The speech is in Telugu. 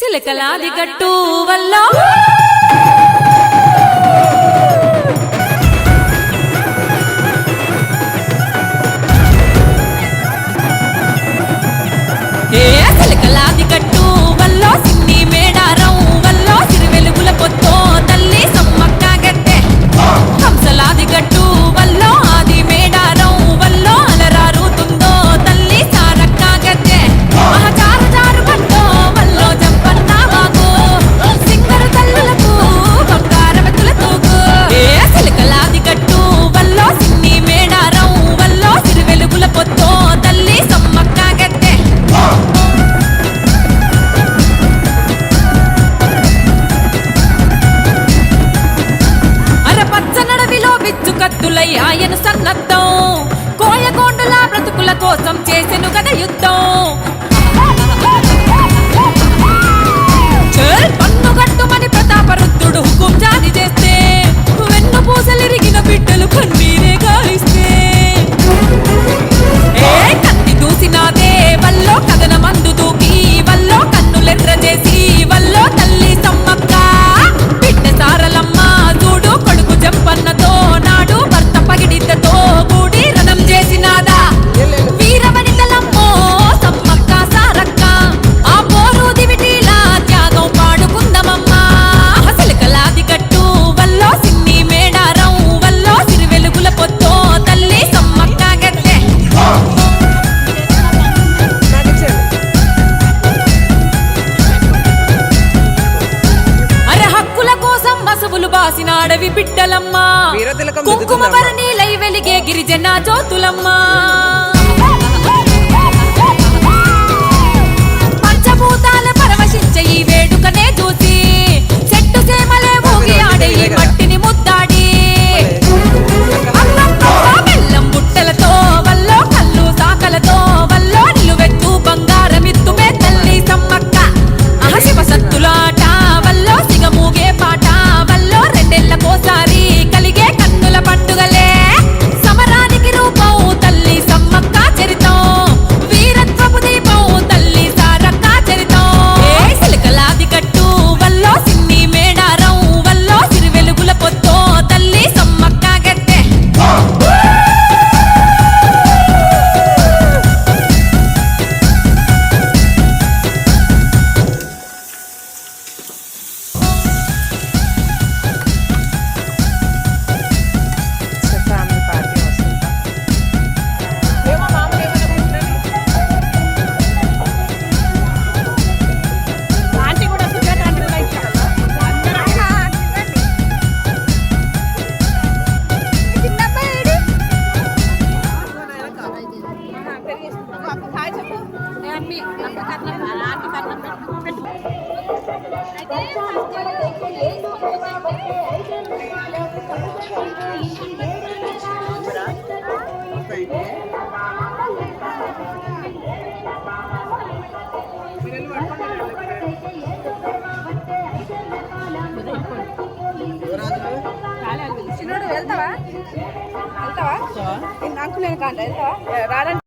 చిలకలాది గట్టు వల్ల చిలకలాది గట్టు వల్ల సిన్ని మేడారం వల్ల సిరి వెలుగుల పొత్తో తల్లి సమ్మక్క గట్టె హంసలాది గట్టు వల్ల ఆది మేడారం వల్ల అలరారుతుందో తల్లి సారక్క గట్టె మహచార జారు పట్టో వల్ల జంపన్న వాగు సింగరు తల్లులకు బంగారవతుల తూగు చిలకలాది గట్టు వల్ల సిన్ని మేడారం వల్ల సిరి వెలుగుల పొత్తో తల్లి సమ్మక్క గట్టె కత్తులై ఆయన సన్నద్ధం కోయగోండుల బ్రతుకుల కోసం చేసెను గద యుద్ధం పన్నుగట్టుమని ప్రతాపరుద్రుడు హుకుం జారీ చేస్తే వెన్ను పూసలిరిగిన బిడ్డలు కన్నీరే గాలిస్తే కత్తి దూసినాదే వల్లో కథన మందు దూకి వల్లో కన్నులెర్ర చేసి వల్లో తల్లి సమ్మక్క బిడ్డ సారలమ్మ చూడు కొడుకు జంపన్నతో నాడు భర్త పగిడిద్దతో కూడి రణం చేసినాదా వీరవనితలమ్మో సమ్మక్క సారక్క ఆ పోరు దివిటీలా త్యాగం పాడుకుందమమ్మా చిలకలాది గట్టు వల్లో సిన్ని మేడారం వల్లో సిరి వెలుగుల పొత్తో తల్లి సమ్మక్క గట్టె హక్కుల కోసం మసవులు బాసిన అడవి బిడ్డలమ్మా కుంకుమ భరణీలై వెలిగే గిరిజన జ్యోతులమ్మా పంచభూతాల పరవశించే ఈ వేడుకనే చూసి చెట్టు సేమలే ఊగి ఆడే ఈ మట్టిని ముద్దాడి బెల్లం బుట్టలతో వల్లో కళ్ళు సాకలతో వల్లో నిలువెత్తు బంగారమిత్తుమే తల్లి సమ్మక్క శివ సత్తులాట వల్లో సిగమూగే పాట వల్లో రెండేళ్లకోసారి కలిగే కన్నుల పండుగలే సమరానికి రూపం తల్లి సమ్మక్క చరితం వీరత్వపు దీపం తల్లి సారక్క చరితం చిలకలాది గట్టు వల్లో సిన్ని మేడారం వల్లో సిరి వెలుగుల పొత్తో తల్లి సమ్మక్క గట్టె చిన్నోడు వెళ్తావా అంకుల్ వెళ్తావా రాడండి.